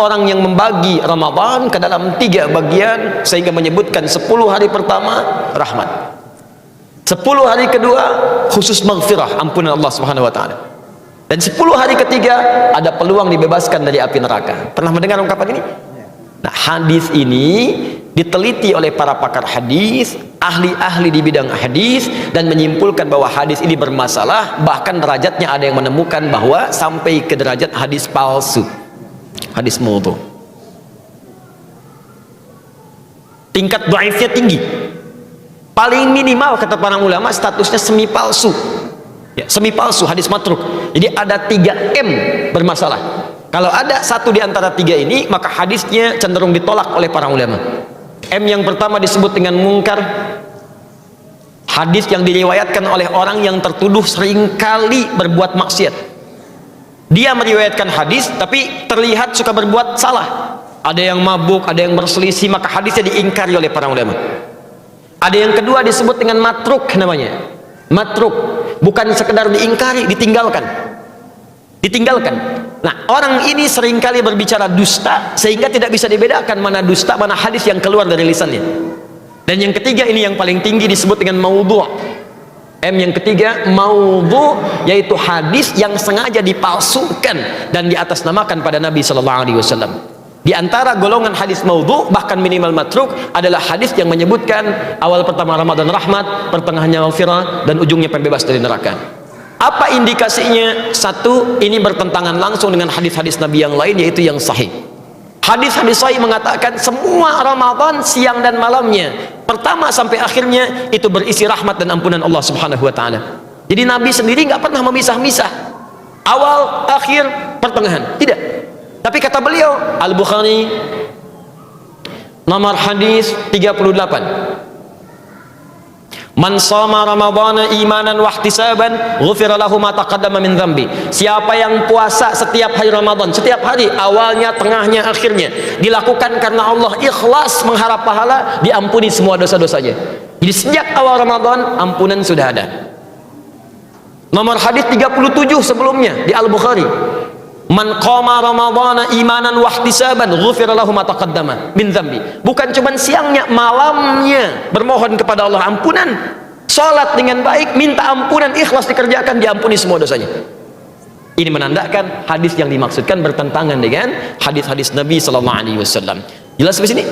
orang yang membagi Ramadan ke dalam 3 bagian, sehingga menyebutkan 10 hari pertama rahmat, 10 hari kedua khusus maghfirah, ampunan Allah Subhanahu wa taala, dan 10 hari ketiga ada peluang dibebaskan dari api neraka. Pernah mendengar ungkapan ini? Nah, hadis ini diteliti oleh para pakar hadis, ahli-ahli di bidang hadis, dan menyimpulkan bahwa hadis ini bermasalah. Bahkan derajatnya ada yang menemukan bahwa sampai ke derajat hadis palsu, hadis maudhu. Tingkat dhaifnya tinggi. Paling minimal kata para ulama statusnya semi palsu. Ya, semi palsu, hadis matruk. Jadi ada 3M bermasalah. Kalau ada satu di antara 3 ini, maka hadisnya cenderung ditolak oleh para ulama. M yang pertama disebut dengan mungkar, hadis yang diriwayatkan oleh orang yang tertuduh seringkali berbuat maksiat. Dia meriwayatkan hadis tapi terlihat suka berbuat salah, ada yang mabuk, ada yang berselisih, maka hadisnya diingkari oleh para ulama. Ada yang kedua disebut dengan matruk, namanya matruk, bukan sekedar diingkari, ditinggalkan. Nah, orang ini seringkali berbicara dusta sehingga tidak bisa dibedakan mana dusta, mana hadis yang keluar dari lisannya. Dan yang ketiga ini yang paling tinggi disebut dengan maudhu'. M yang ketiga maudhu', yaitu hadis yang sengaja dipalsukan dan diatasnamakan pada Nabi sallallahu alaihi wasallam. Di antara golongan hadis maudhu', bahkan minimal matruk, adalah hadis yang menyebutkan awal pertama Ramadan rahmat, pertengahannya maghfirah, dan ujungnya pembebas dari neraka. Apa indikasinya? Satu, ini bertentangan langsung dengan hadis-hadis Nabi yang lain, yaitu yang sahih. Hadis-hadis sahih mengatakan semua Ramadan siang dan malamnya, pertama sampai akhirnya, itu berisi rahmat dan ampunan Allah Subhanahu wa taala. Jadi Nabi sendiri nggak pernah memisah-misah awal, akhir, pertengahan, tidak. Tapi kata beliau, Al-Bukhari nomor hadis 38, man shoma ramadhana imanan wa ihtisaban ghufira lahu ma taqaddama min dhanbi. Siapa yang puasa setiap hari Ramadan, setiap hari, awalnya, tengahnya, akhirnya, dilakukan karena Allah, ikhlas mengharap pahala, diampuni semua dosa-dosanya. Jadi sejak awal Ramadan ampunan sudah ada. Nomor hadis 37 sebelumnya di Al-Bukhari, man qama ramadhana imanan wa ihtisaban ghufira lahu ma taqaddama min dhanbi. Bukan cuma siangnya, malamnya bermohon kepada Allah ampunan, salat dengan baik, minta ampunan, ikhlas dikerjakan, diampuni semua dosanya. Ini menandakan hadis yang dimaksudkan bertentangan dengan hadis-hadis Nabi sallallahu alaihi wasallam. Jelas di sini?